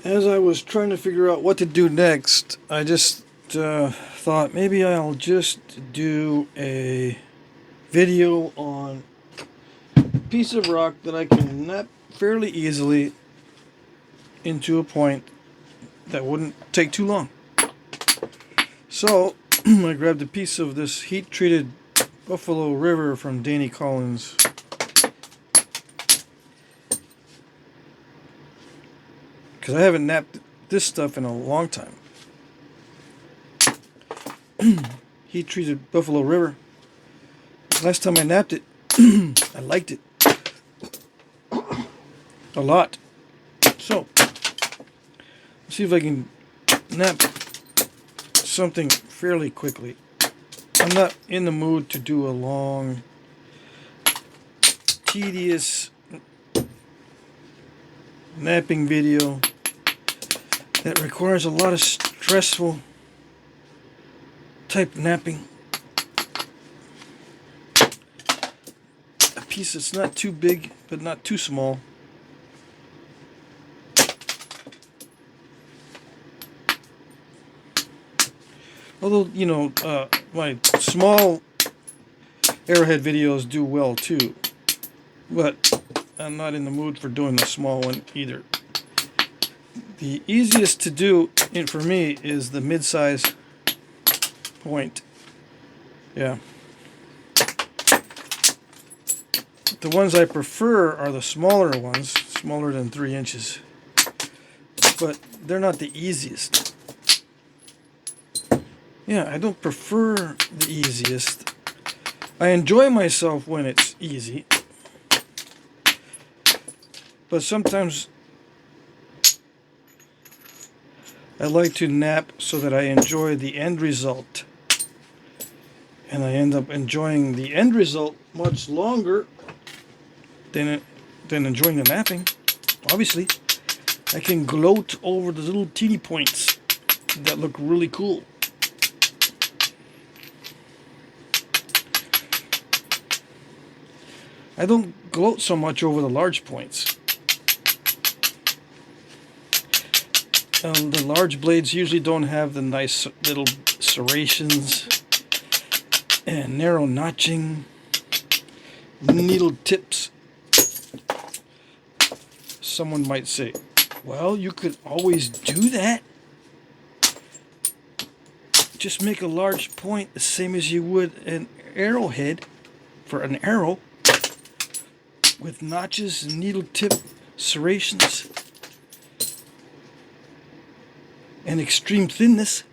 As I was trying to figure out what to do next, I just thought maybe I'll just do a video on a piece of rock that I can knap fairly easily into a point that wouldn't take too long. So I grabbed a piece of this heat-treated Buffalo River from Danny Collins. Because I haven't napped this stuff in a long time. Heat-treated Buffalo River. Last time I napped it, I liked it a lot. So, let's see if I can nap something fairly quickly. I'm not in the mood to do a long, tedious napping video that requires a lot of stressful type napping. A piece that's not too big but not too small. Although, you know, my small Arrowhead videos do well too, but I'm not in the mood for doing the small one either. The easiest to do for me is the mid-size point. Yeah. The ones I prefer are the smaller ones, smaller than 3 inches. But they're not the easiest. Yeah, I don't prefer the easiest. I enjoy myself when it's easy. But sometimes I like to nap so that I enjoy the end result. And I end up enjoying the end result much longer than enjoying the napping. Obviously, I can gloat over the little teeny points that look really cool. I don't gloat so much over the large points. The large blades usually don't have the nice little serrations and narrow notching, needle tips. Someone might say, well, you could always do that. Just make a large point the same as you would an arrowhead for an arrow with notches and needle tip serrations and extreme thinness.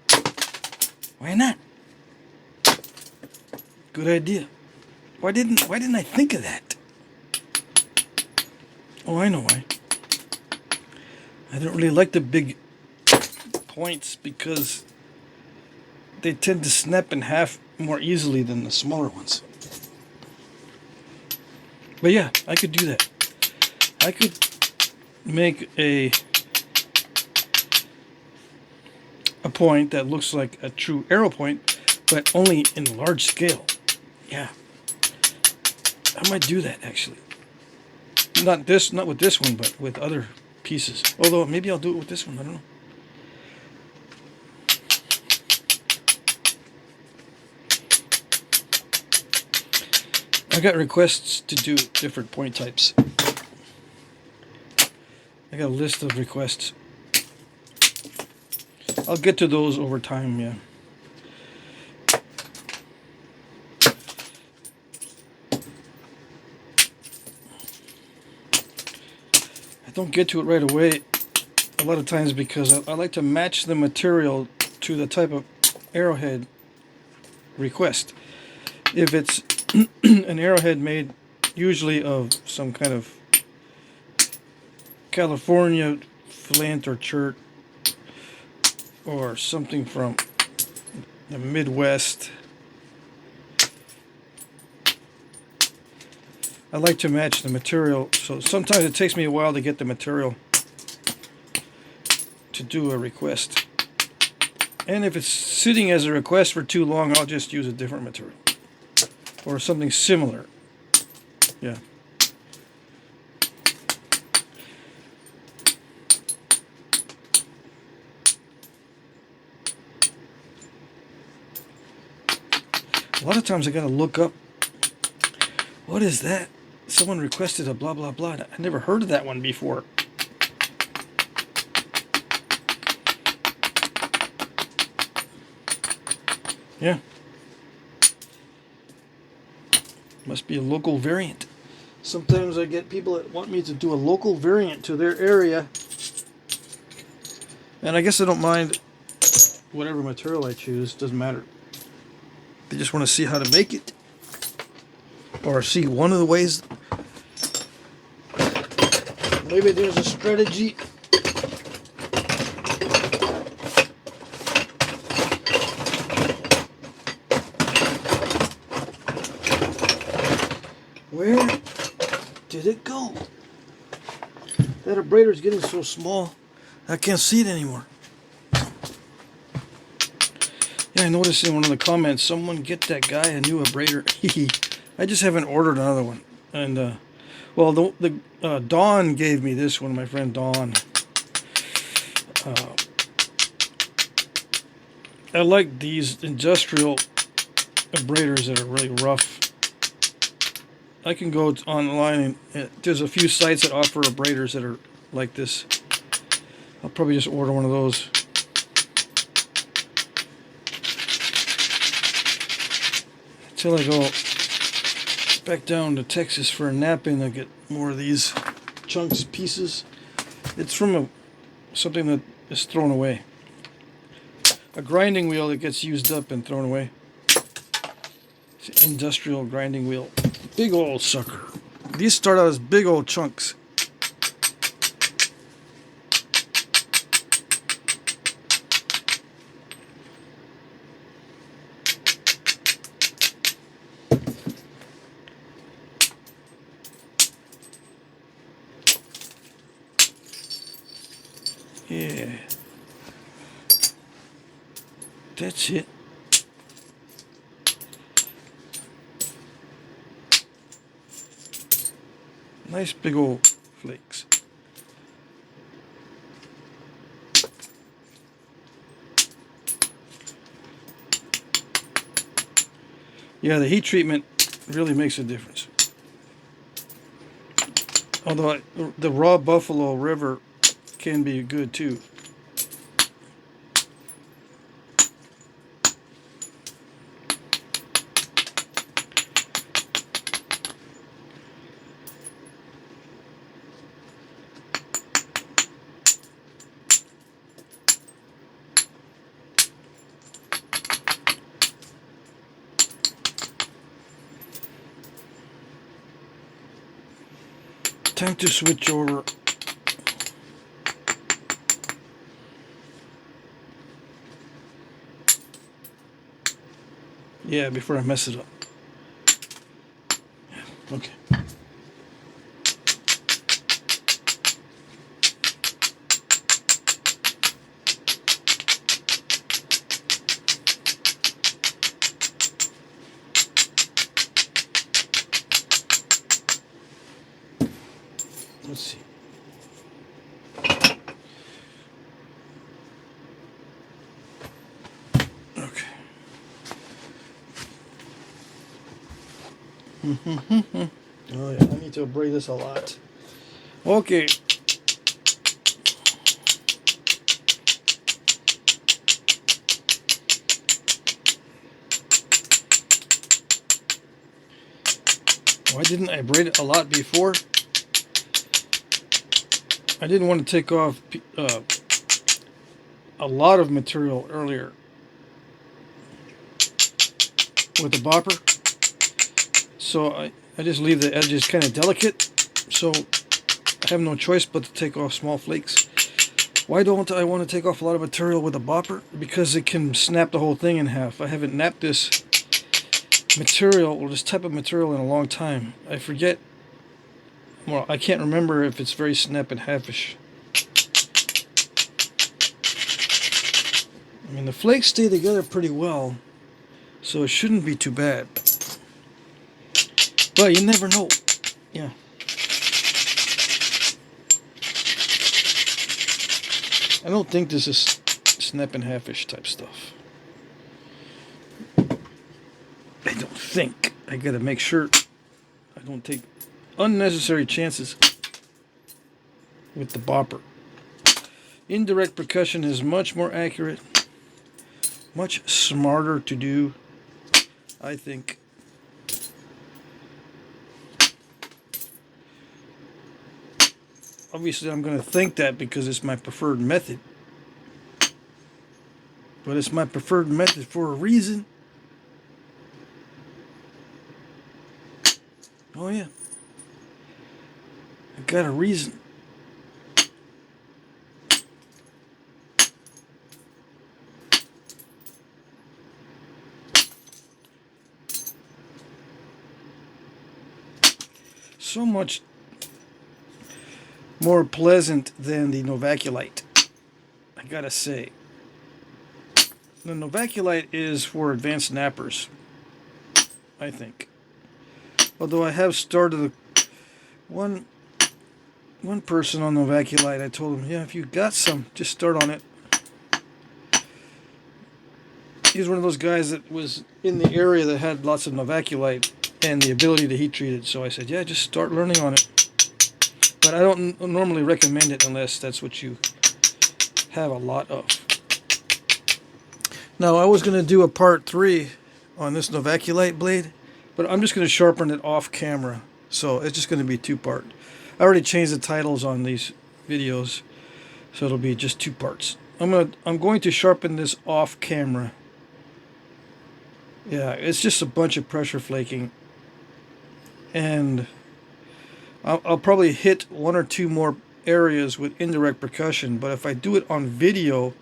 Why not? Good idea. Why didn't I think of that? Oh, I know why. I don't really like the big points because they tend to snap in half more easily than the smaller ones. But yeah, I could do that. I could make a point that looks like a true arrow point, but only in large scale. Yeah. I might do that actually. Not with this one, but with other pieces. Although maybe I'll do it with this one, I don't know. I got requests to do different point types. I got a list of requests. I'll get to those over time, yeah. I don't get to it right away a lot of times because I like to match the material to the type of arrowhead request. If it's an arrowhead made usually of some kind of California flint or chert or something from the Midwest, I like to match the material, so sometimes it takes me a while to get the material to do a request. And if it's sitting as a request for too long, I'll just use a different material or something similar. Yeah. A lot of times I gotta look up, what is that? Someone requested a blah blah blah. I never heard of that one before. Yeah. Must be a local variant. Sometimes I get people that want me to do a local variant to their area. And I guess I don't mind whatever material I choose. Doesn't matter. They just want to see how to make it. Or see one of the ways. Maybe there's a strategy. Where did it go? That abrader is getting so small, I can't see it anymore. Yeah, I noticed in one of the comments, someone get that guy a new abrader. I just haven't ordered another one. And, well, the Dawn gave me this one, my friend Dawn. I like these industrial abraders that are really rough. I can go online and there's a few sites that offer abraders that are like this. I'll probably just order one of those. Until I go back down to Texas for a knapping, I'll get more of these chunks, pieces. It's from something that is thrown away. A grinding wheel that gets used up and thrown away. It's an industrial grinding wheel. Big old sucker. These start out as big old chunks. Yeah. That's it. Nice big old flakes. Yeah, the heat treatment really makes a difference. Although the raw Buffalo River can be good too. Time to switch over. Yeah, before I mess it up. Okay. Let's see. Okay. Oh yeah, I need to abrade this a lot. Okay. Why didn't I braid it a lot before? I didn't want to take off a lot of material earlier with the bopper. So I just leave the edges kind of delicate. So I have no choice but to take off small flakes. Why don't I want to take off a lot of material with a bopper? Because it can snap the whole thing in half. I haven't napped this material or this type of material in a long time. I forget. Well, I can't remember if it's very snap and halfish. I mean, the flakes stay together pretty well, so it shouldn't be too bad. But you never know. Yeah. I don't think this is snap and halfish type stuff. I think. I gotta make sure I don't take unnecessary chances with the bopper. Indirect percussion is much more accurate, much smarter to do, I think. Obviously, I'm going to think that because it's my preferred method. But it's my preferred method for a reason. Oh, yeah. I got a reason. So much more pleasant than the Novaculite, I gotta say. The Novaculite is for advanced nappers, I think. Although I have started one person on Novaculite. I told him, yeah, if you got some, just start on it. He's one of those guys that was in the area that had lots of Novaculite and the ability to heat treat it. So I said, yeah, just start learning on it. But I don't normally recommend it unless that's what you have a lot of. Now, I was going to do a part 3 on this Novaculite blade, but I'm just going to sharpen it off camera. So it's just going to be 2-part. I already changed the titles on these videos, so it'll be just 2 parts. I'm going to sharpen this off camera. Yeah, it's just a bunch of pressure flaking, and I'll probably hit 1 or 2 more areas with indirect percussion, but if I do it on video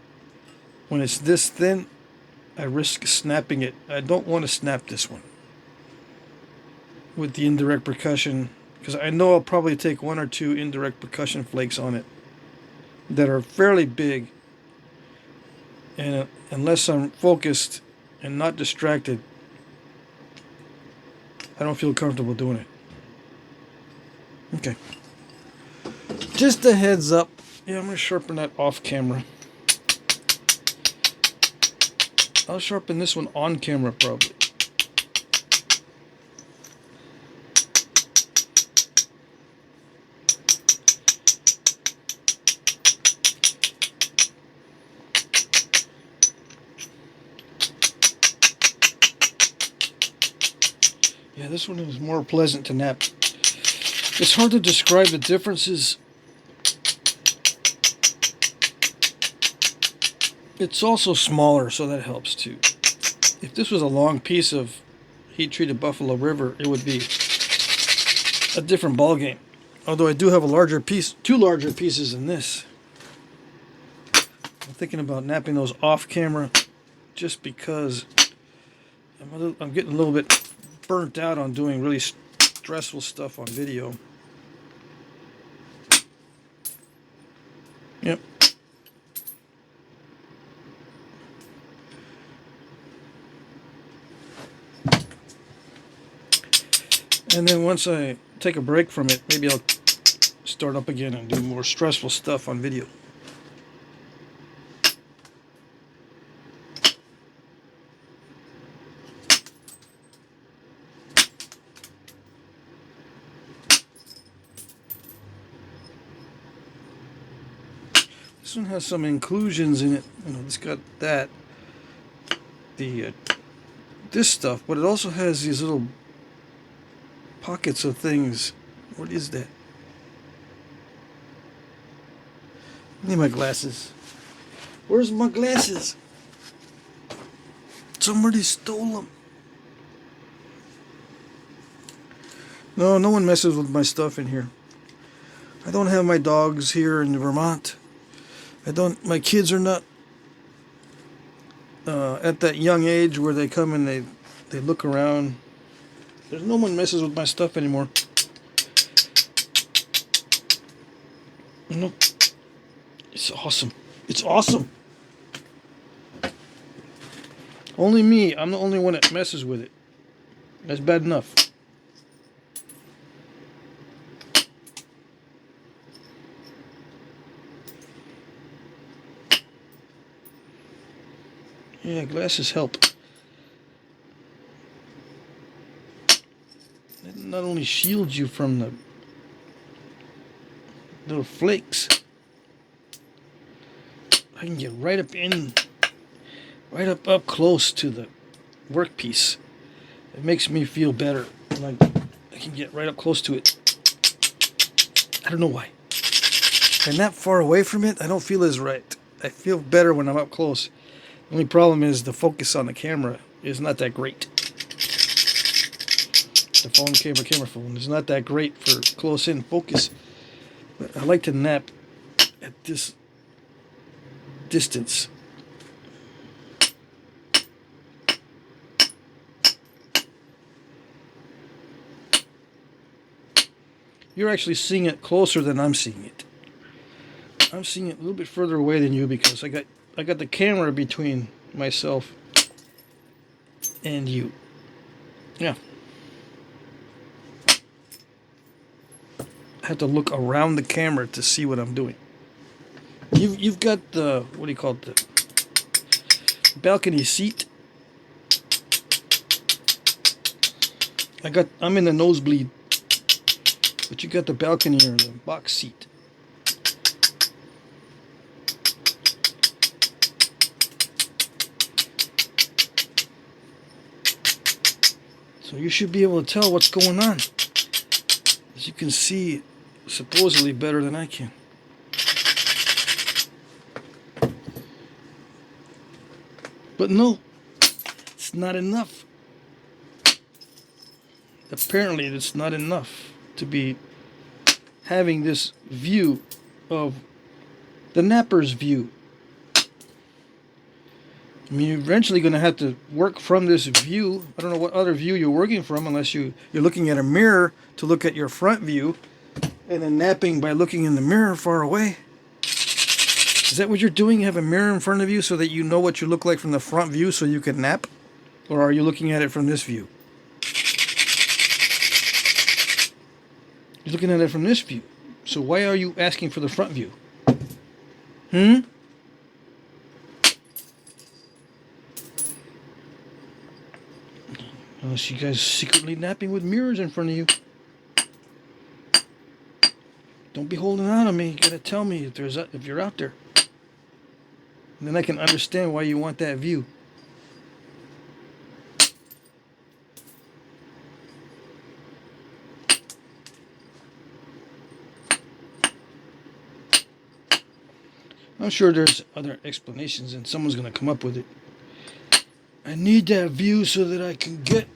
when it's this thin, I risk snapping it. I don't want to snap this one with the indirect percussion, because I know I'll probably take 1 or 2 indirect percussion flakes on it that are fairly big, and unless I'm focused and not distracted, I don't feel comfortable doing it. Okay. Just a heads up. Yeah, I'm going to sharpen that off camera. I'll sharpen this one on camera probably. Yeah, this one is more pleasant to nap. It's hard to describe the differences. It's also smaller, so that helps too. If this was a long piece of heat-treated Buffalo River, it would be a different ballgame. Although I do have a larger piece, 2 larger pieces than this. I'm thinking about napping those off camera just because I'm getting a little bit burnt out on doing really stressful stuff on video. Yep. And then once I take a break from it, maybe I'll start up again and do more stressful stuff on video. This one has some inclusions in it. You know, it's got that, this stuff, but it also has these little pockets of things. What is that? I need my glasses. Where's my glasses? Somebody stole them. No, no one messes with my stuff in here. I don't have my dogs here in Vermont. My kids are not at that young age where they come and they look around. There's no one messes with my stuff anymore. Nope. It's awesome. It's awesome. Only me. I'm the only one that messes with it. That's bad enough. Yeah, glasses help. only shields you from the little flakes. I can get right up close to the workpiece. It makes me feel better. Like I can get right up close to it. I don't know why. If I'm that far away from it, I don't feel as right. I feel better when I'm up close. The only problem is the focus on the camera is not that great. The camera phone is not that great for close-in focus. But I like to nap at this distance. You're actually seeing it closer than I'm seeing it. I'm seeing it a little bit further away than you because I got the camera between myself and you. Yeah. I have to look around the camera to see what I'm doing. You've got the, what do you call it, the balcony seat. I'm in the nosebleed, but you got the balcony or the box seat. So you should be able to tell what's going on. As you can see, supposedly better than I can. But no, it's not enough. Apparently it's not enough to be having this view of the napper's view. I mean, you're eventually going to have to work from this view. I don't know what other view you're working from unless you're looking at a mirror to look at your front view and then napping by looking in the mirror far away. Is that what you're doing? You have a mirror in front of you so that you know what you look like from the front view so you can nap? Or are you looking at it from this view? You're looking at it from this view. So why are you asking for the front view? Unless you guys secretly napping with mirrors in front of you. Don't be holding out on me. You gotta tell me if you're out there. And then I can understand why you want that view. I'm sure there's other explanations and someone's going to come up with it. I need that view so that I can get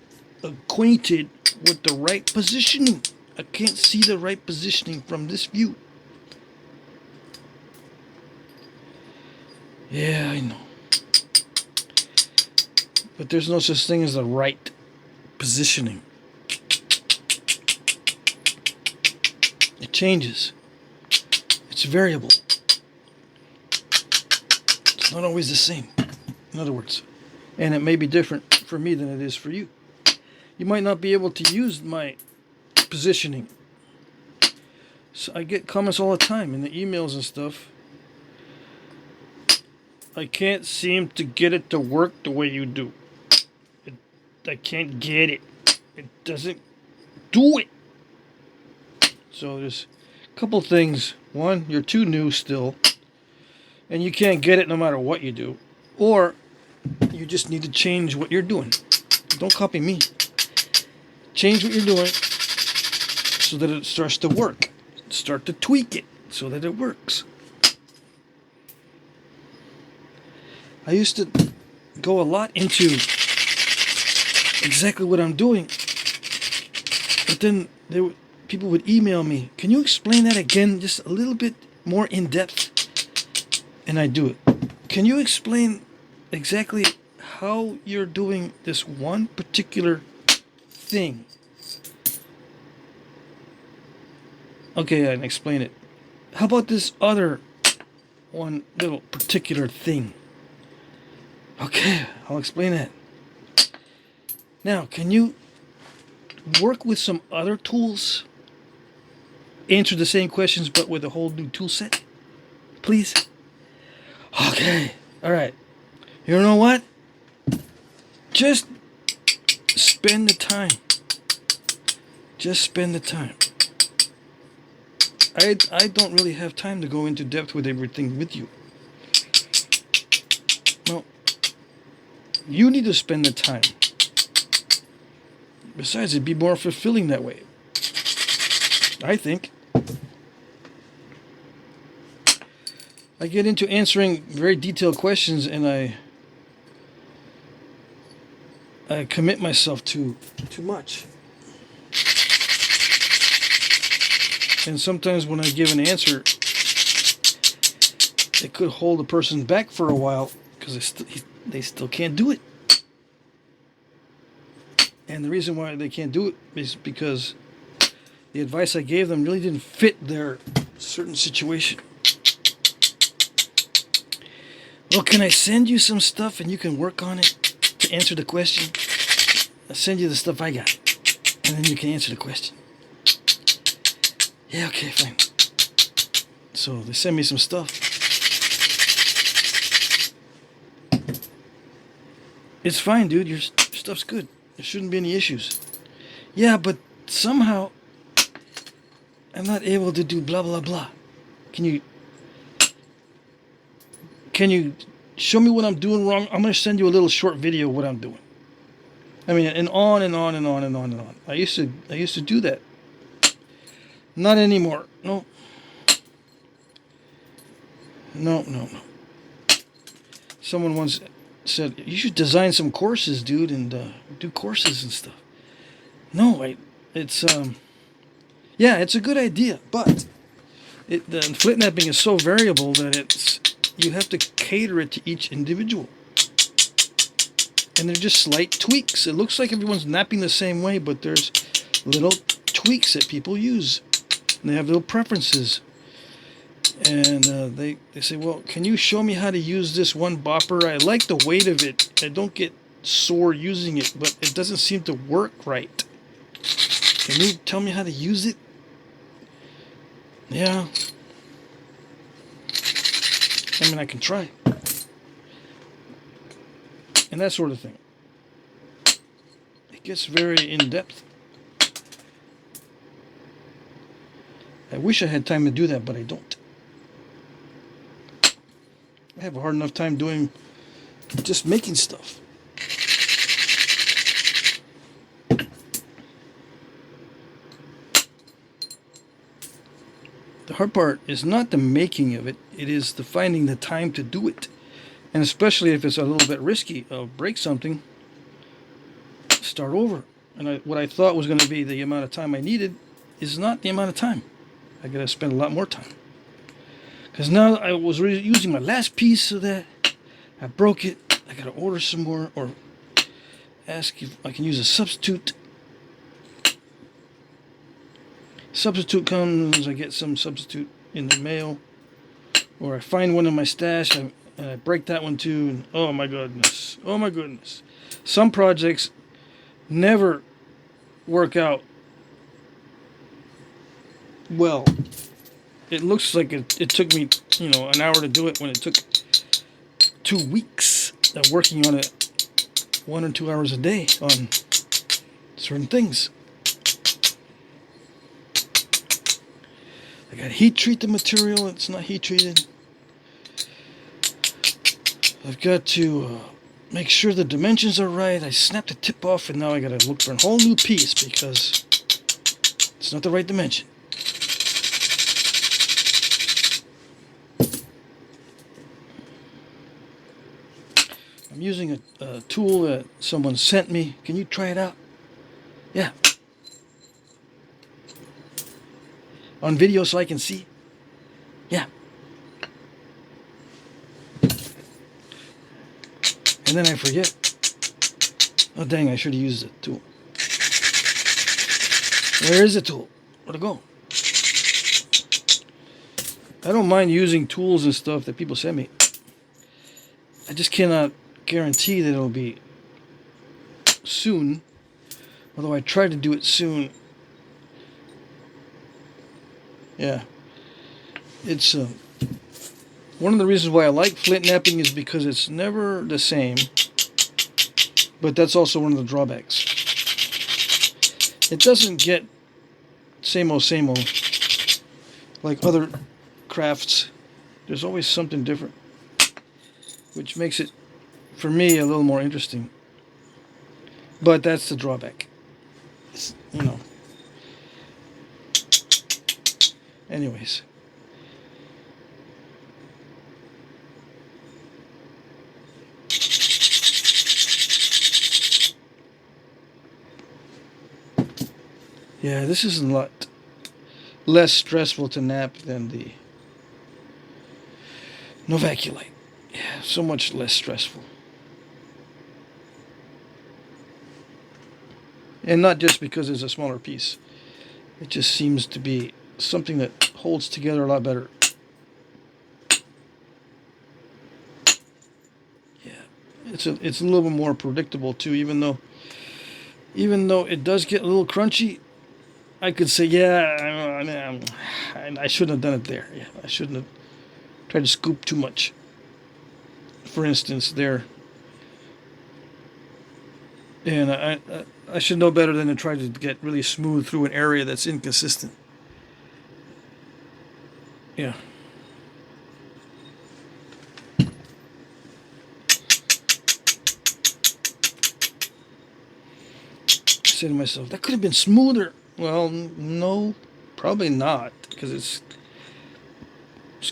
acquainted with the right positioning. I can't see the right positioning from this view. Yeah, I know. But there's no such thing as the right positioning. It changes. It's variable. It's not always the same, in other words. And it may be different for me than it is for you. You might not be able to use my positioning. So I get comments all the time in the emails and stuff. I can't seem to get it to work the way you do. I can't get it. It doesn't do it. So there's a couple things. One, you're too new still. And you can't get it no matter what you do. Or you just need to change what you're doing. Don't copy me. Change what you're doing so that it starts to work. Start to tweak it so that it works. I used to go a lot into exactly what I'm doing. But then people would email me, can you explain that again just a little bit more in depth? And I do it. Can you explain exactly how you're doing this one particular thing? Okay, I can explain it. How about this other one little particular thing? Okay, I'll explain that. Now, can you work with some other tools? Answer the same questions but with a whole new tool set? Please? Okay, alright. You know what? Just spend the time. Just spend the time. I don't really have time to go into depth with everything with you. No. You need to spend the time. Besides, it'd be more fulfilling that way, I think. I get into answering very detailed questions and I commit myself to too much. And sometimes when I give an answer, it could hold a person back for a while because they still can't do it. And the reason why they can't do it is because the advice I gave them really didn't fit their certain situation. Well, can I send you some stuff and you can work on it to answer the question? I'll send you the stuff I got, and then you can answer the question. Yeah, okay, fine. So they send me some stuff. It's fine, dude. Your stuff's good. There shouldn't be any issues. Yeah, but somehow I'm not able to do blah, blah, blah. Can you show me what I'm doing wrong? I'm going to send you a little short video of what I'm doing. I mean, and on and on and on and on and on. I used to do that. Not anymore. No. No. Someone once said, you should design some courses, dude, and do courses and stuff. No, it's a good idea, but the Flintknapping is so variable that you have to cater it to each individual. And they're just slight tweaks. It looks like everyone's napping the same way, but there's little tweaks that people use. And they have little preferences. And they say, well, can you show me how to use this one bopper? I like the weight of it. I don't get sore using it, but it doesn't seem to work right. Can you tell me how to use it? Yeah. I mean, I can try. And that sort of thing. It gets very in-depth. I wish I had time to do that, but I don't. I have a hard enough time doing just making stuff. The hard part is not the making of it, it is the finding the time to do it. And especially if it's a little bit risky, break something, start over. And what I thought was going to be the amount of time I needed is not the amount of time. I got to spend a lot more time. Because now I was using my last piece of that. I broke it. I got to order some more or ask if I can use a substitute. Substitute comes, I get some substitute in the mail. Or I find one in my stash and I break that one too. And oh my goodness. Oh my goodness. Some projects never work out well. It looks like it took me, an hour to do it when it took 2 weeks of working on it 1 or 2 hours a day on certain things. I got to heat treat the material. It's not heat treated. I've got to make sure the dimensions are right. I snapped the tip off and now I got to look for a whole new piece because it's not the right dimension. I'm using a tool that someone sent me. Can you try it out? Yeah. On video so I can see? Yeah. And then I forget. Oh dang, I should have used the tool. Where is the tool? Where'd it go? I don't mind using tools and stuff that people send me. I just cannot guarantee that it'll be soon. Although I try to do it soon. Yeah. It's one of the reasons why I like Flintknapping is because it's never the same. But that's also one of the drawbacks. It doesn't get same old, same old. Like other crafts, there's always something different, which makes it, for me, a little more interesting. But that's the drawback. You know. Anyways. Yeah, this is a lot less stressful to nap than the Novaculite. Yeah, so much less stressful. And not just because it's a smaller piece. It just seems to be something that holds together a lot better. Yeah, it's a little bit more predictable too. Even though it does get a little crunchy, I could say, yeah, I shouldn't have done it there. Yeah, I shouldn't have tried to scoop too much. For instance, there. And I should know better than to try to get really smooth through an area that's inconsistent. Yeah. I say to myself, that could have been smoother. Well, no, probably not, because it's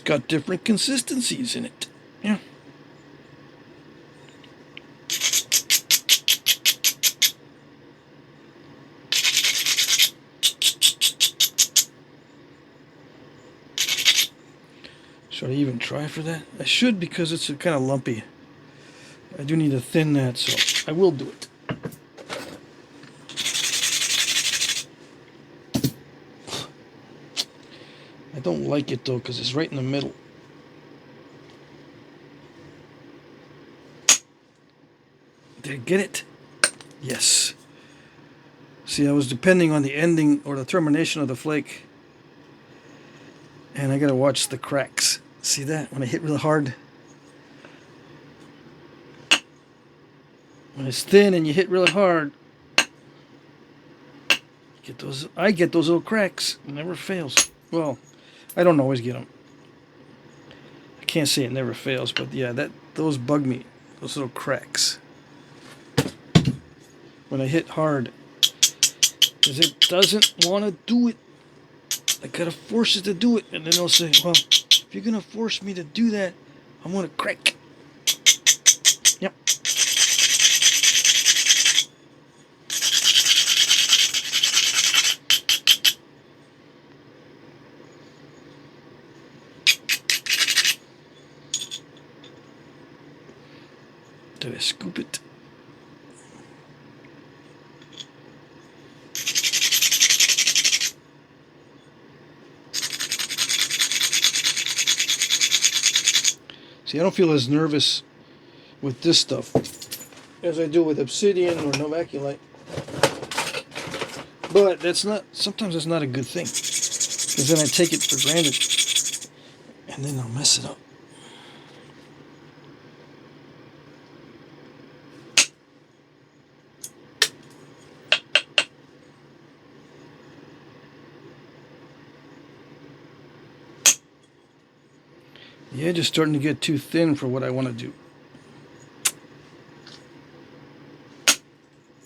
got different consistencies in it. Yeah. Should I even try for that? I should, because it's kind of lumpy. I do need to thin that, so I will do it. I don't like it though, because it's right in the middle. Did I get it? Yes. See, I was depending on the ending or the termination of the flake. And I gotta watch the cracks. See that? When I hit really hard. When it's thin and you hit really hard, I get those little cracks. It never fails. Well, I don't always get them. I can't say it never fails, but yeah, those bug me. Those little cracks. When I hit hard. Because it doesn't want to do it. I gotta force it to do it. And then they'll say, well, if you're gonna force me to do that, I'm gonna crack. Yep. Did I scoop it? See, I don't feel as nervous with this stuff as I do with Obsidian or Novaculite. But sometimes that's not a good thing. Because then I take it for granted. And then I'll mess it up. The edge is starting to get too thin for what I want to do.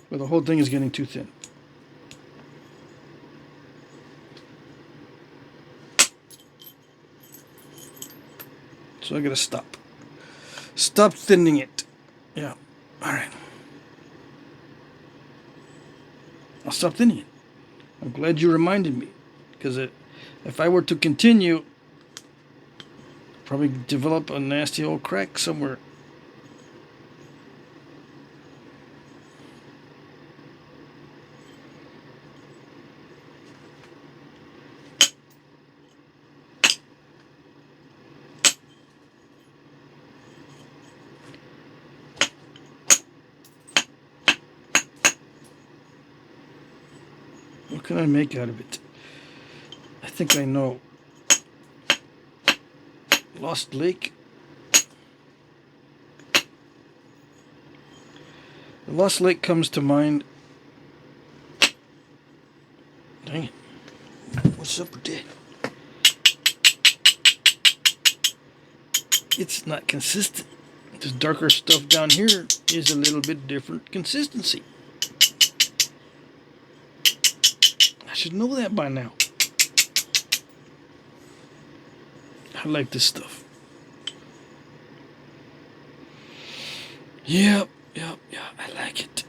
But the whole thing is getting too thin. So I gotta stop. Stop thinning it. Yeah. Alright. I'll stop thinning it. I'm glad you reminded me. Because if I were to continue, I'd probably develop a nasty old crack somewhere. What can I make out of it? I think I know. Lost Lake. The Lost Lake comes to mind. Dang it. What's up with that? It's not consistent. This darker stuff down here is a little bit different consistency. I should know that by now. I like this stuff. Yep, I like it.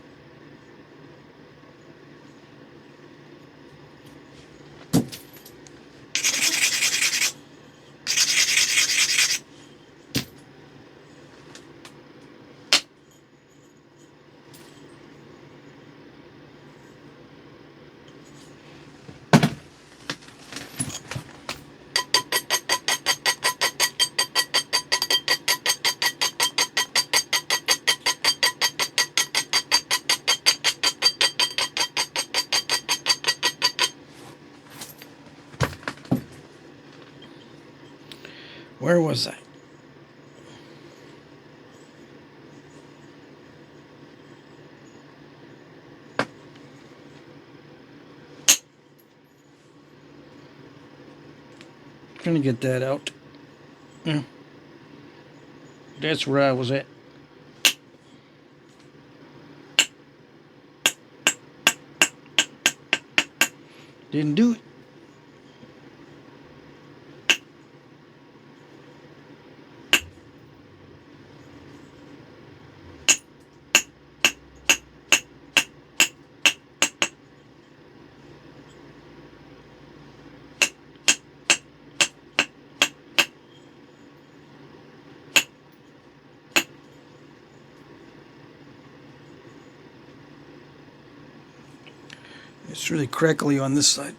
Where was I? Trying to get that out. That's where I was at. Didn't do it. It's really crackly on this side.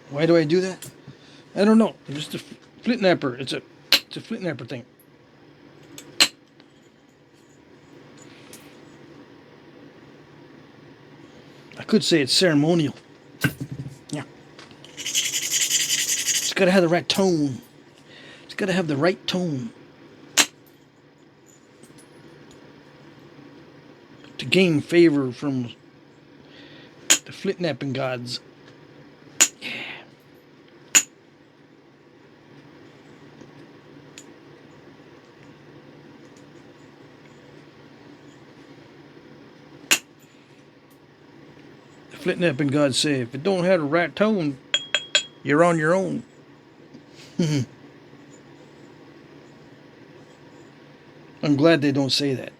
Why do I do that? I don't know. It's just a flint napper. It's a flint napper thing. I could say it's ceremonial. Yeah. It's got to have the right tone. It's got to have the right tone to gain favor from the flint napping gods. Flint napping gods say, if it don't have the right tone, you're on your own. I'm glad they don't say that.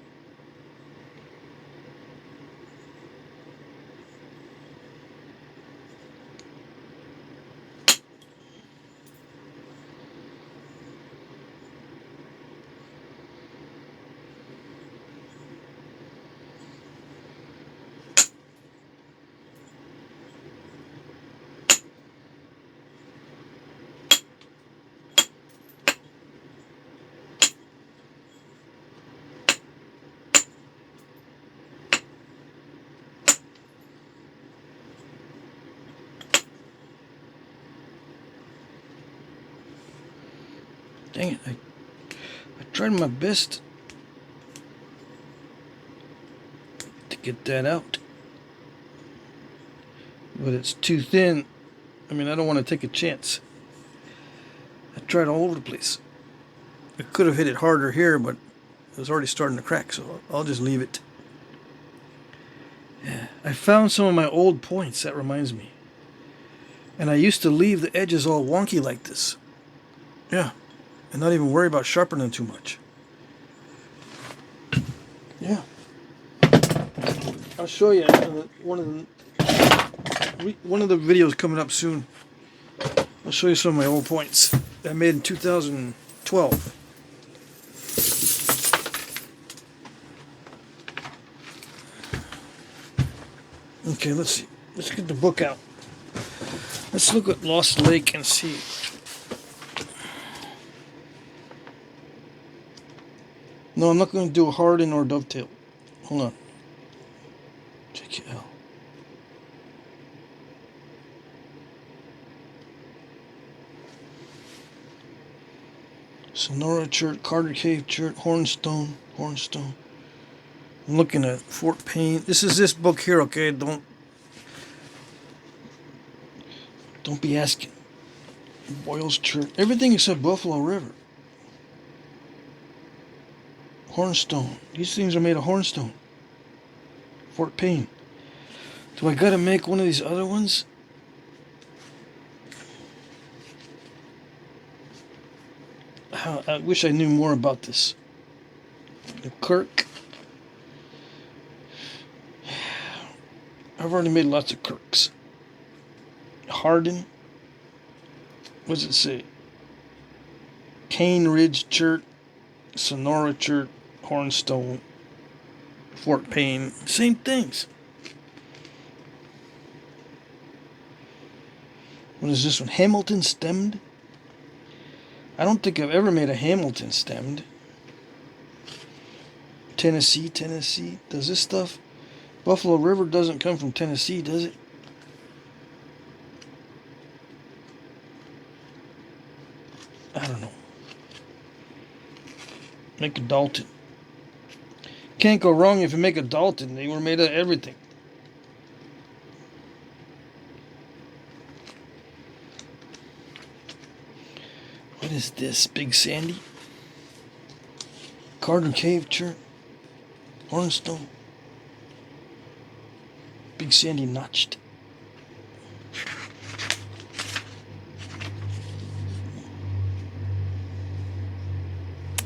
Dang it, I tried my best to get that out. But it's too thin. I mean, I don't want to take a chance. I tried all over the place. I could have hit it harder here, but it was already starting to crack, so I'll just leave it. Yeah, I found some of my old points, that reminds me. And I used to leave the edges all wonky like this. Yeah. And not even worry about sharpening too much. Yeah. I'll show you one of the videos coming up soon. I'll show you some of my old points that I made in 2012. Okay, let's see. Let's get the book out. Let's look at Lost Lake and see. No, I'm not going to do a harden or dovetail. Hold on. JKL. Sonora, Chert, Carter Cave, Chert, Hornstone. I'm looking at Fort Payne. This is this book here, okay? Don't be asking. Boyles Chert. Everything except Buffalo River. Hornstone. These things are made of hornstone. Fort Payne. Do I gotta make one of these other ones? I wish I knew more about this. The Kirk. I've already made lots of Kirks. Hardin. What does it say? Cane Ridge Chert, Sonora Chert, Hornstone, Fort Payne. Same things. What is this one? Hamilton stemmed? I don't think I've ever made a Hamilton stemmed. Tennessee. Does this stuff? Buffalo River doesn't come from Tennessee, does it? I don't know. Make a Dalton. Can't go wrong if you make a Dalton. They were made of everything. What is this? Big Sandy? Carter Cave Church? Hornstone? Big Sandy notched.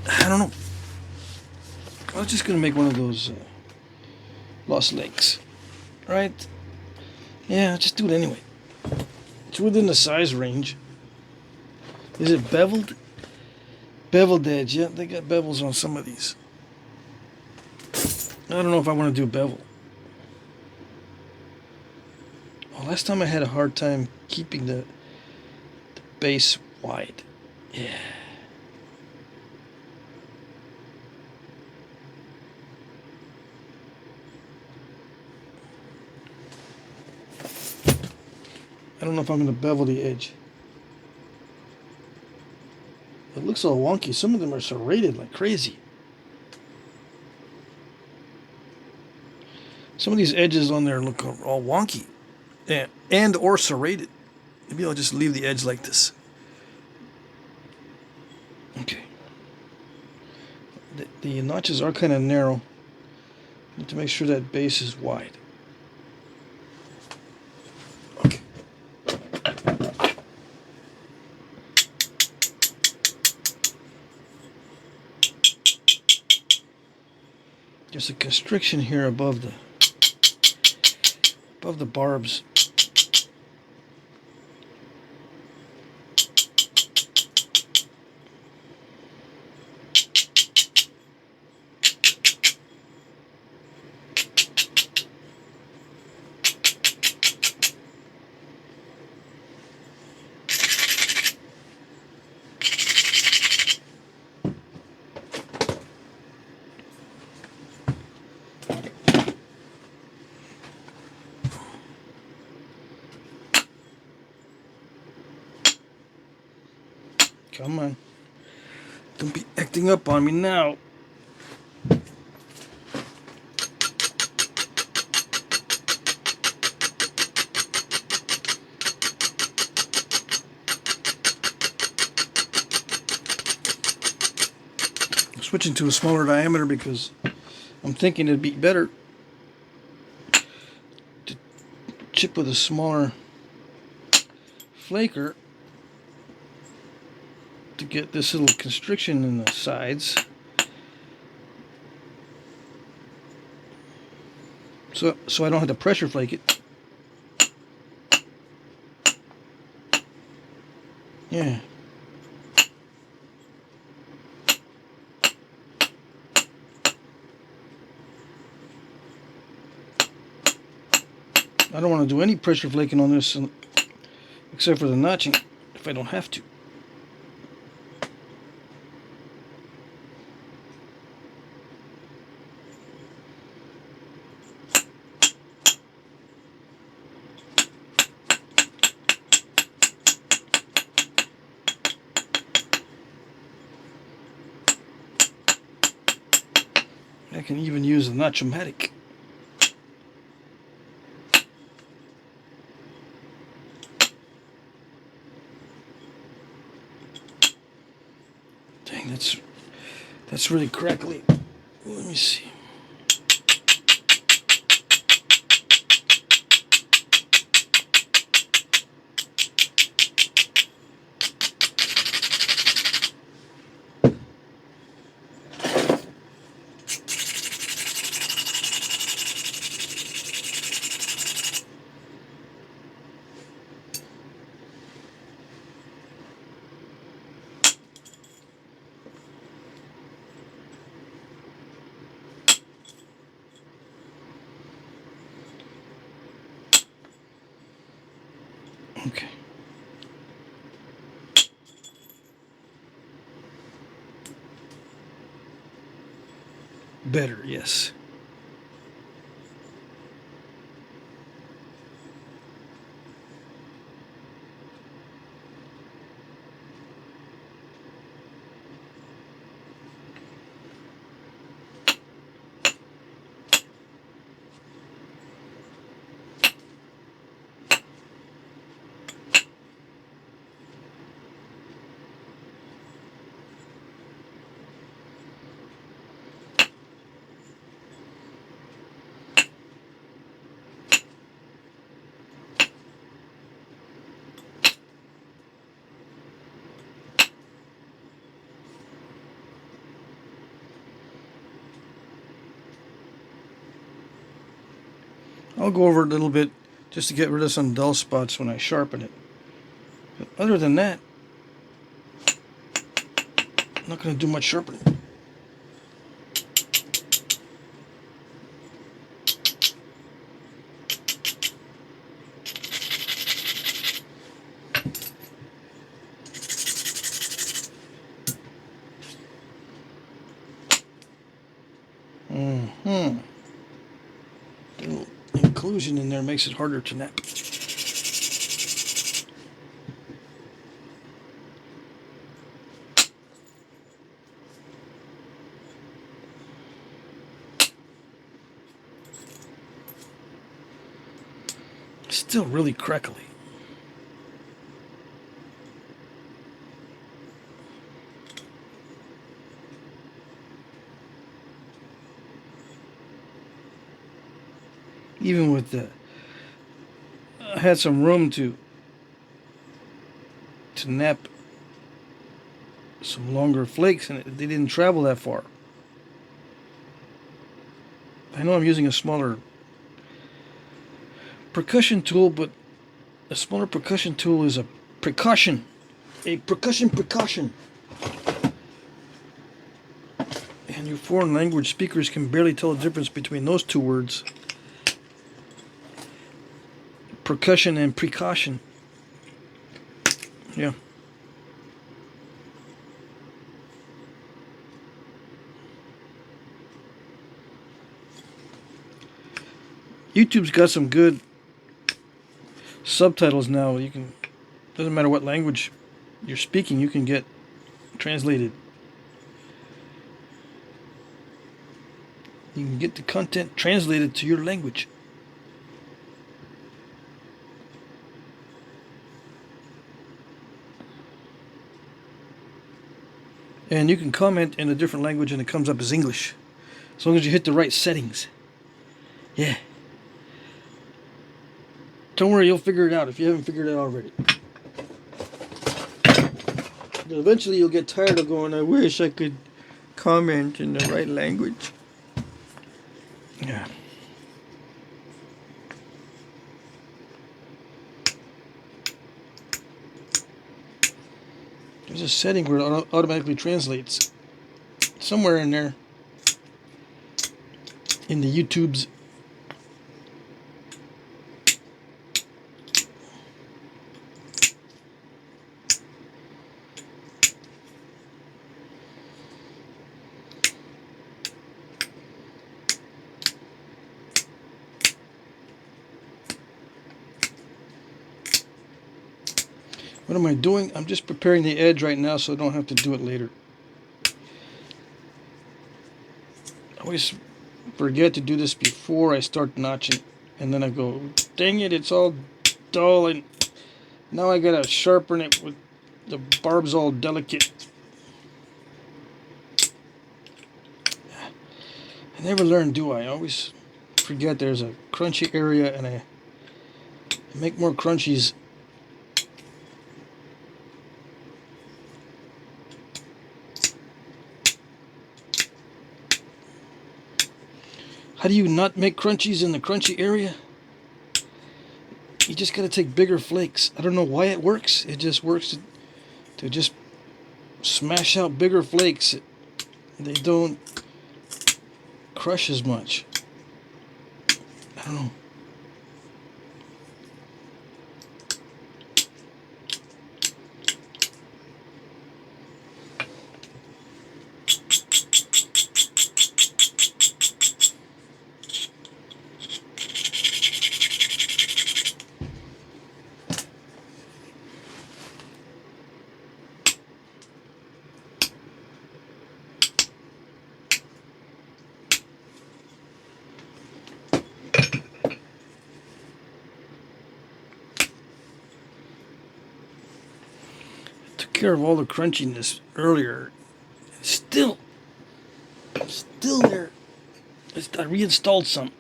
I don't know. I was just gonna make one of those Lost Lakes, right? Yeah, just do it anyway. It's within the size range. Is it beveled? Beveled edge, yeah, they got bevels on some of these. I don't know if I want to do bevel. Oh, last time I had a hard time keeping the base wide. Yeah. I don't know if I'm going to bevel the edge. It looks all wonky. Some of them are serrated like crazy. Some of these edges on there look all wonky and or serrated. Maybe I'll just leave the edge like this. Okay. The notches are kind of narrow. Need to make sure that base is wide. Okay. There's a constriction here above the barbs. Come on. Don't be acting up on me now. I'm switching to a smaller diameter because I'm thinking it'd be better to chip with a smaller flaker to get this little constriction in the sides. So I don't have to pressure flake it. Yeah. I don't want to do any pressure flaking on this except for the notching if I don't have to. I can even use a notch-o-matic. Dang, that's really crackly. Let me see. Okay. Better, yes. I'll go over it a little bit just to get rid of some dull spots when I sharpen it. But other than that, I'm not going to do much sharpening. The little inclusion in there makes it harder to nap. Still really crackly. Even with the, I had some room to nap some longer flakes, and they didn't travel that far. I know I'm using a smaller percussion tool, but a smaller percussion tool is a precaution. A precaution. And you foreign language speakers can barely tell the difference between those two words. Percussion and precaution. Yeah. YouTube's got some good subtitles now. You can, doesn't matter what language you're speaking, you can get translated. You can get the content translated to your language. And you can comment in a different language and it comes up as English. As long as you hit the right settings. Yeah. Don't worry, you'll figure it out if you haven't figured it out already. But eventually you'll get tired of going, I wish I could comment in the right language. Yeah. There's a setting where it automatically translates. Somewhere in there. In the YouTubes. What am I doing? I'm just preparing the edge right now so I don't have to do it later. I always forget to do this before I start notching. And then I go, dang it, it's all dull. And now I gotta sharpen it with the barbs all delicate. I never learn, do I? I always forget there's a crunchy area and I make more crunchies. How do you not make crunchies in the crunchy area? You just gotta take bigger flakes. I don't know why it works. It just works to just smash out bigger flakes. They don't crush as much. I don't know. Took care of all the crunchiness earlier. Still there. I reinstalled some.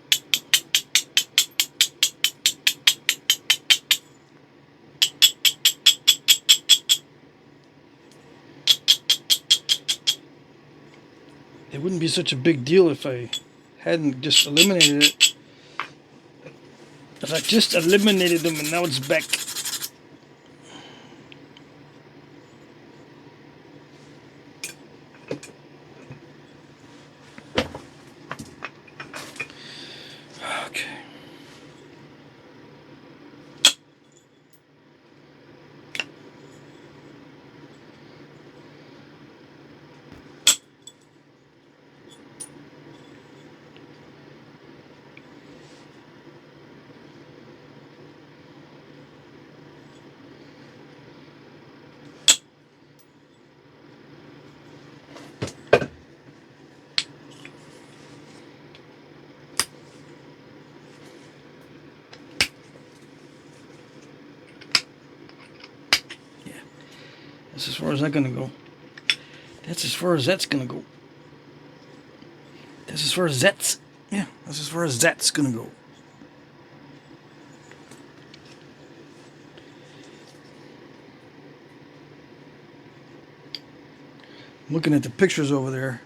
It wouldn't be such a big deal if I hadn't just eliminated it. If I just eliminated them and now it's back. Okay. That's as far as that's gonna go. That's as far as that's gonna go. That's as far as that's. Yeah, that's as far as that's gonna go. I'm looking at the pictures over there.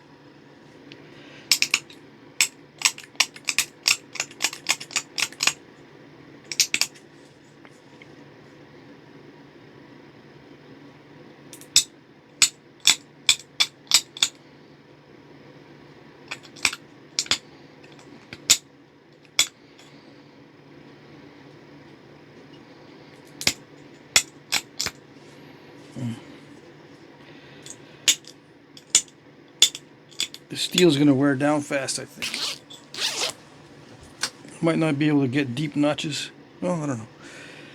The steel's going to wear down fast, I think. Might not be able to get deep notches. Well, I don't know.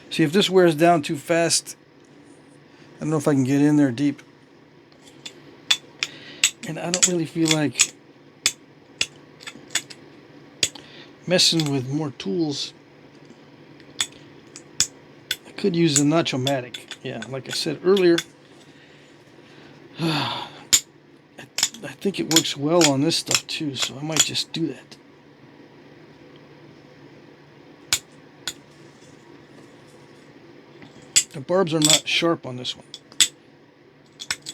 See, if this wears down too fast, I don't know if I can get in there deep. And I don't really feel like messing with more tools. I could use the Notch-O-Matic. Yeah, like I said earlier, I think it works well on this stuff too, so I might just do that. The barbs are not sharp on this one,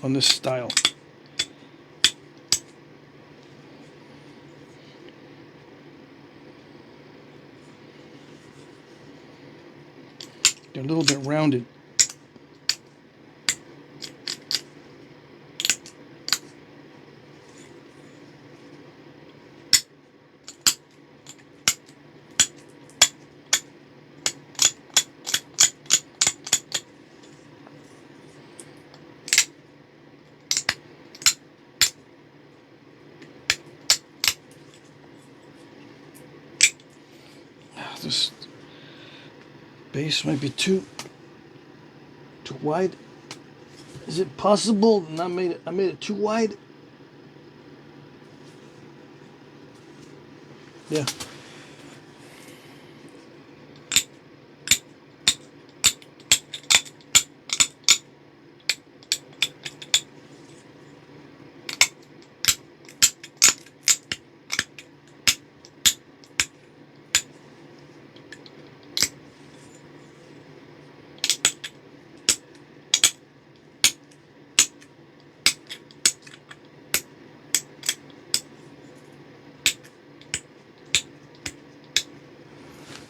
on this style. They're a little bit rounded. This base might be too Too wide? Is it possible I made it too wide? Yeah.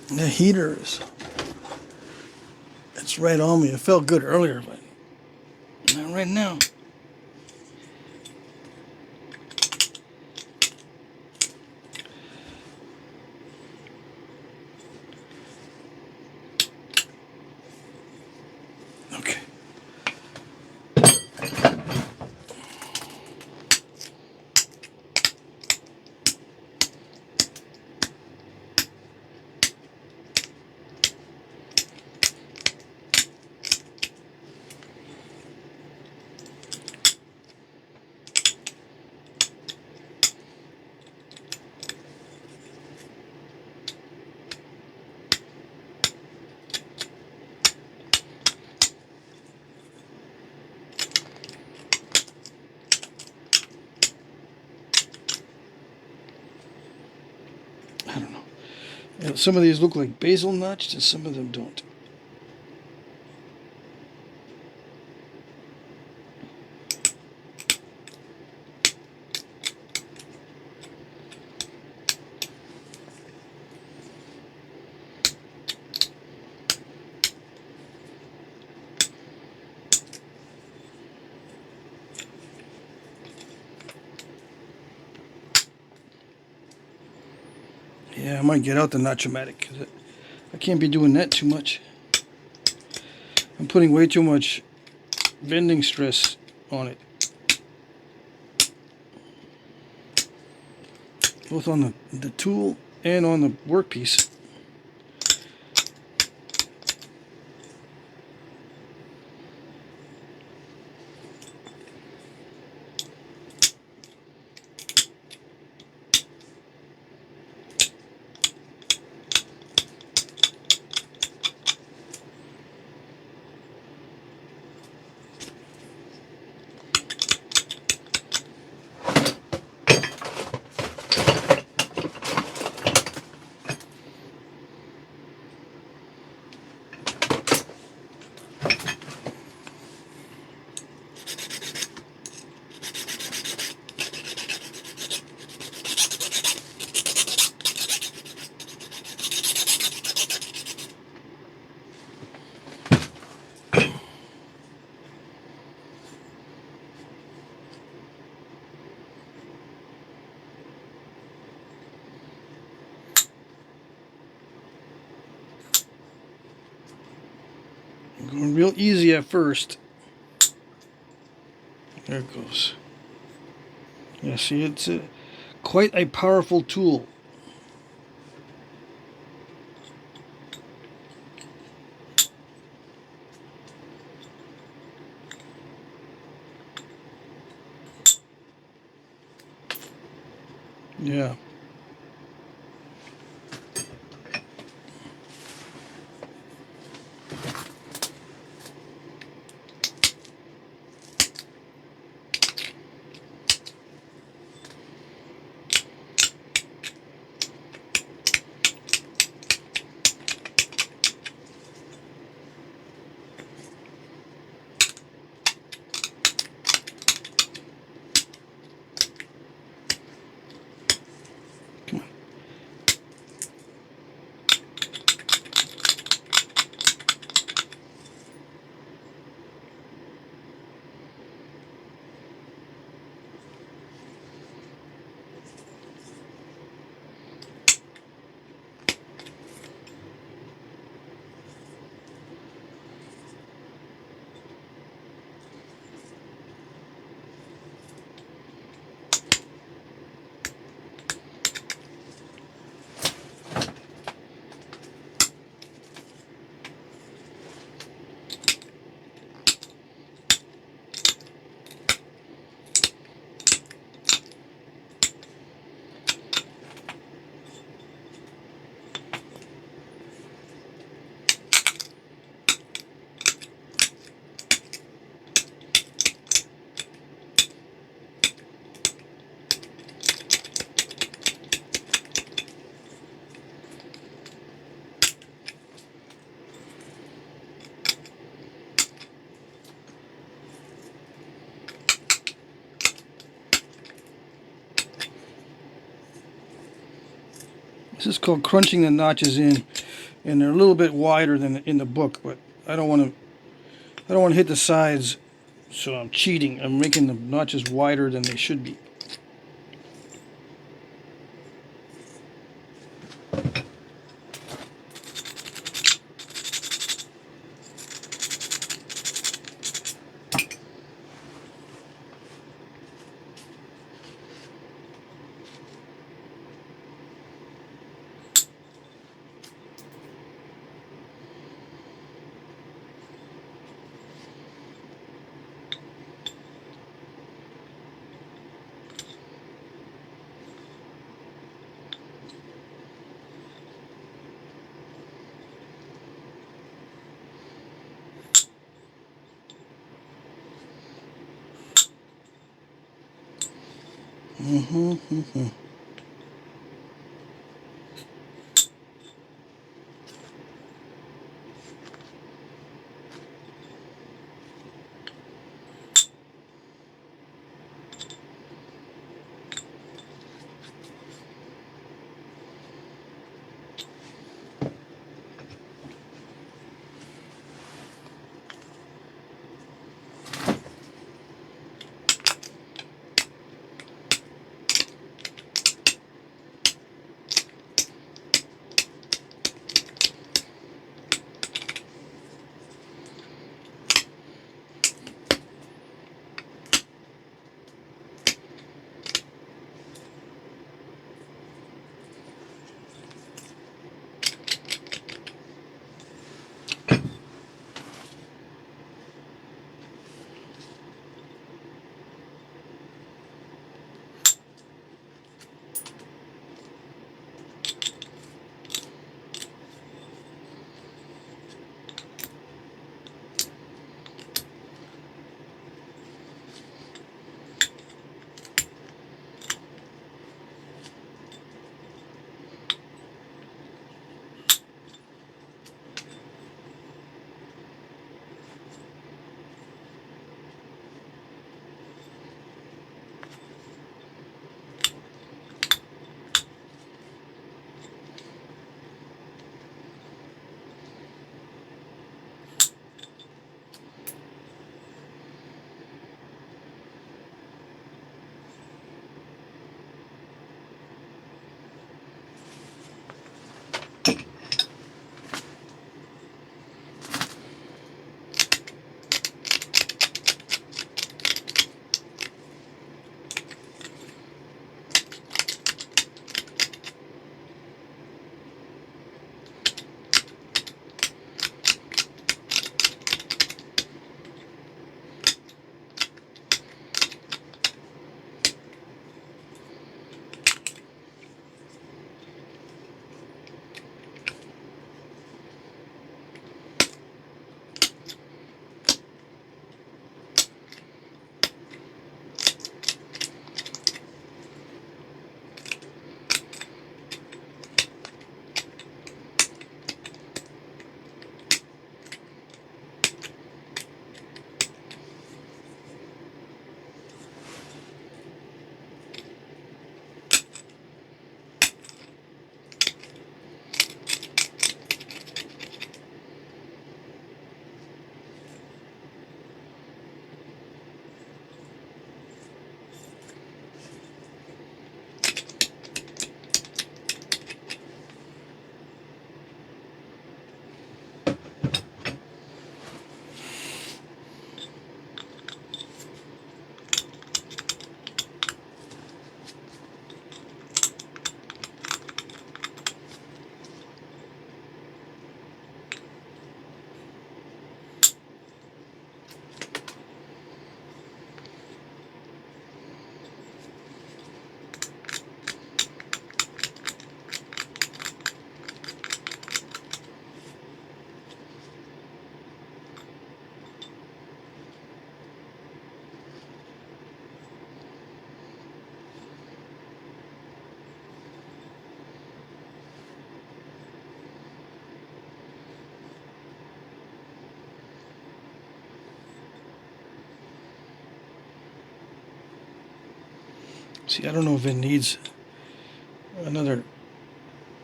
The heaters. It's right on me. It felt good earlier, but not right now. Okay. I don't know. Yeah, some of these look like basil notched and some of them don't. Yeah, I might get out the notch-o-matic because I can't be doing that too much. I'm putting way too much bending stress on it. Both on the tool and on the workpiece. I'm going real easy at first. There it goes. Yeah, see, it's quite a powerful tool. Yeah. This is called crunching the notches in, and they're a little bit wider than in the book, but I don't want to hit the sides, so I'm cheating. I'm making the notches wider than they should be. See, I don't know if it needs another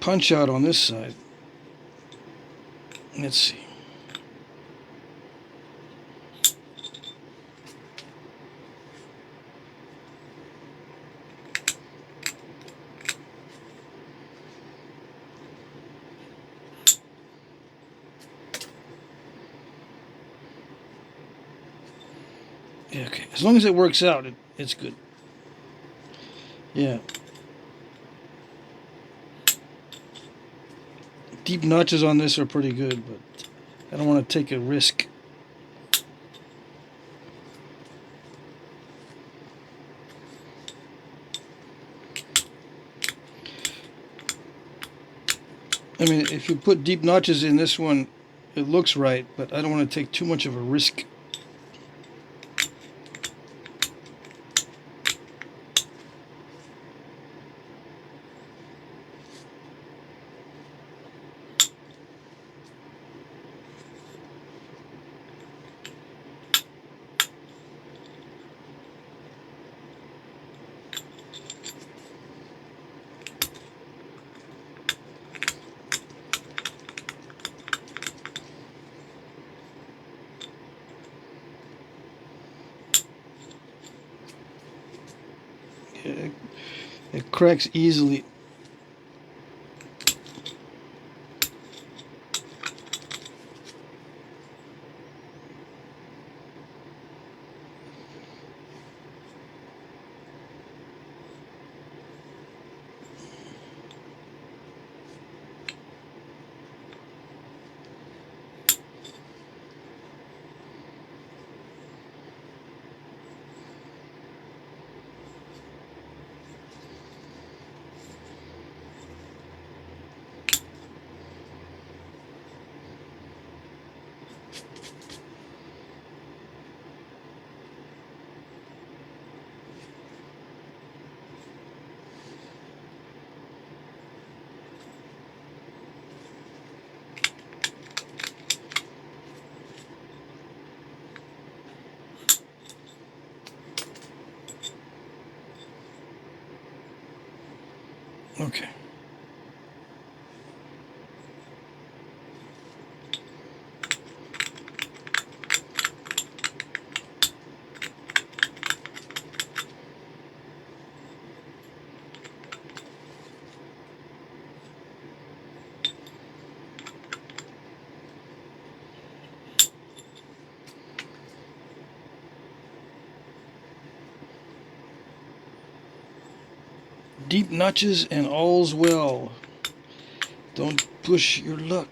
punch out on this side. Let's see. Yeah, okay. As long as it works out, it's good. Yeah. Deep notches on this are pretty good, but I don't want to take a risk. I mean, if you put deep notches in this one, it looks right, but I don't want to take too much of a risk. It cracks easily. Okay. Deep notches and all's well. Don't push your luck.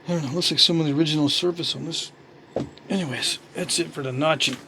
I don't know, looks like some of the original surface on this. Anyways, that's it for the notching.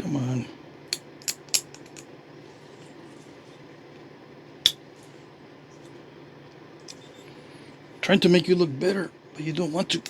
Come on. Trying to make you look better, but you don't want to.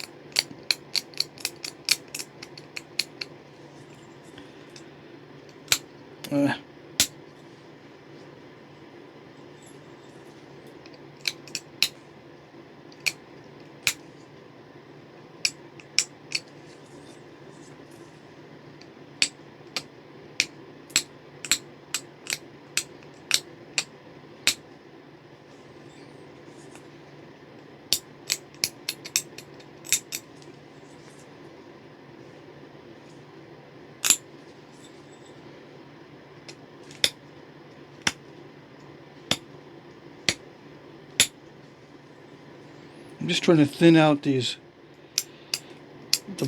I'm just trying to thin out the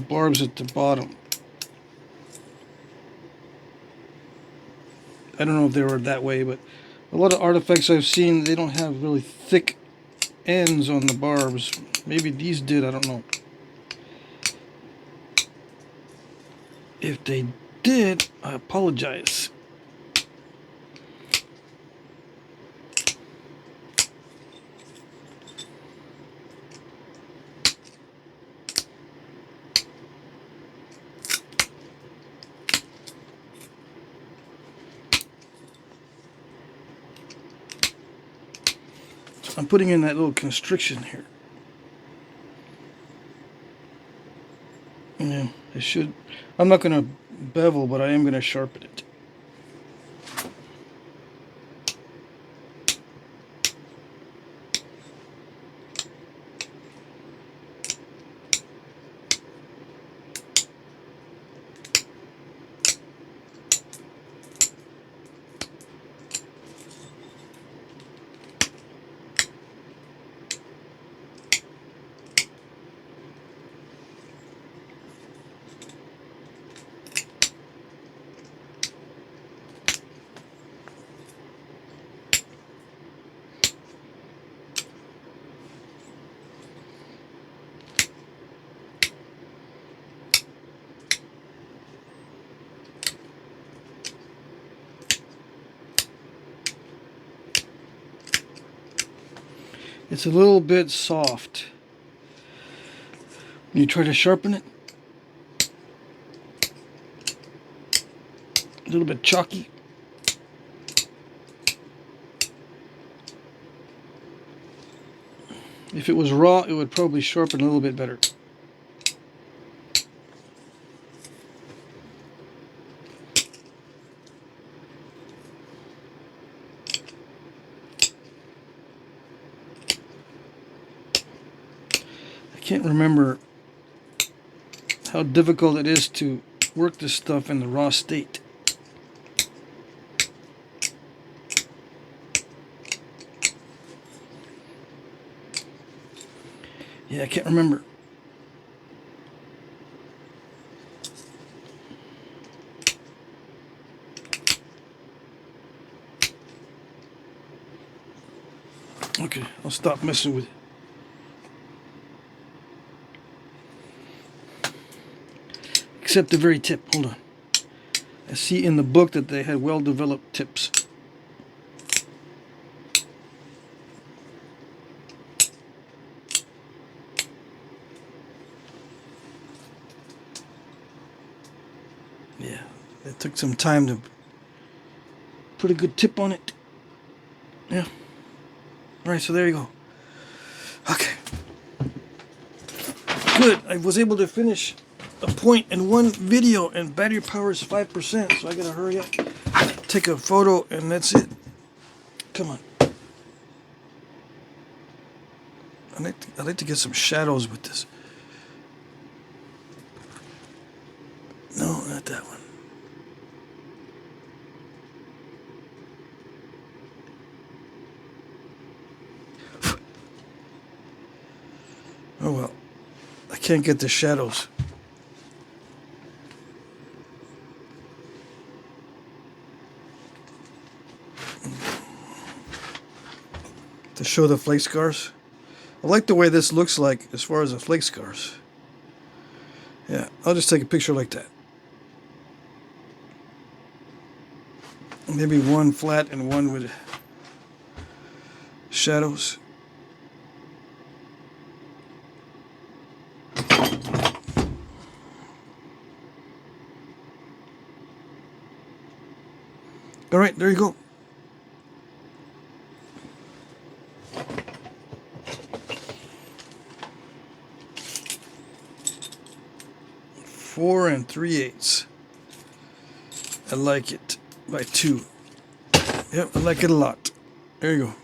barbs at the bottom. I don't know if they were that way, but a lot of artifacts I've seen, they don't have really thick ends on the barbs. Maybe these did, I don't know. If they did, I apologize. I'm putting in that little constriction here. Yeah, it should. I'm not going to bevel, but I am going to sharpen it. It's a little bit soft. When you try to sharpen it, a little bit chalky. If it was raw, it would probably sharpen a little bit better. I can't remember how difficult it is to work this stuff in the raw state. Yeah, I can't remember. Okay, I'll stop messing with it. Except the very tip. Hold on. I see in the book that they had well-developed tips. Yeah, it took some time to put a good tip on it. Yeah. Alright, so there you go. Okay. Good. I was able to finish a point in one video, and battery power is 5%, so I gotta hurry up. Take a photo, and that's it. Come on. I like to get some shadows with this. No, not that one. Oh well. I can't get the shadows. To show the flake scars. I like the way this looks like as far as the flake scars. Yeah, I'll just take a picture like that. Maybe one flat and one with shadows. All right, there you go. Four and 3/8. I like it by 2. Yep, I like it a lot. There you go.